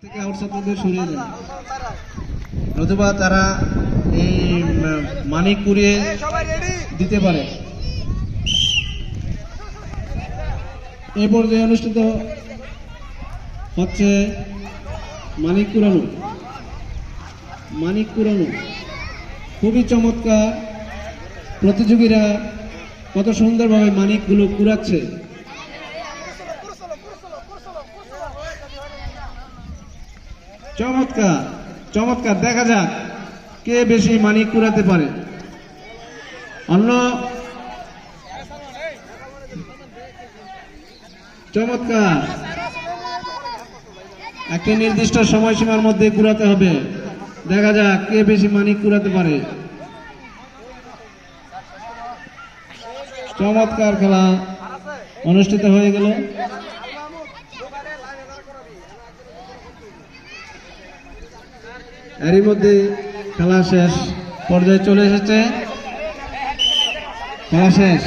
থেকে আউট ছাত্রদের সরিয়ে দেন, নতুবা তারা এই মানিক কুড়িয়ে দিতে পারে। এই পর্যায়ে অনুষ্ঠিত হচ্ছে মানিক কুড়ানো। মানিক কুড়ানো খুবই চমৎকার, প্রতিযোগীরা কত সুন্দরভাবে মানিকগুলো কুড়াচ্ছে। চমৎকার চমৎকার, দেখা যাক কে বেশি মানিক কুড়াতে পারে। অন্য চমৎকার, একটা নির্দিষ্ট সময়সীমার মধ্যে কুড়াতে হবে। দেখা যাক কে বেশি মানিক কুড়াতে পারে। চমৎকার খেলা অনুষ্ঠিত হয়ে গেল। এরই মধ্যে খেলা শেষ পর্যায়ে চলে এসেছে। খেলা শেষ।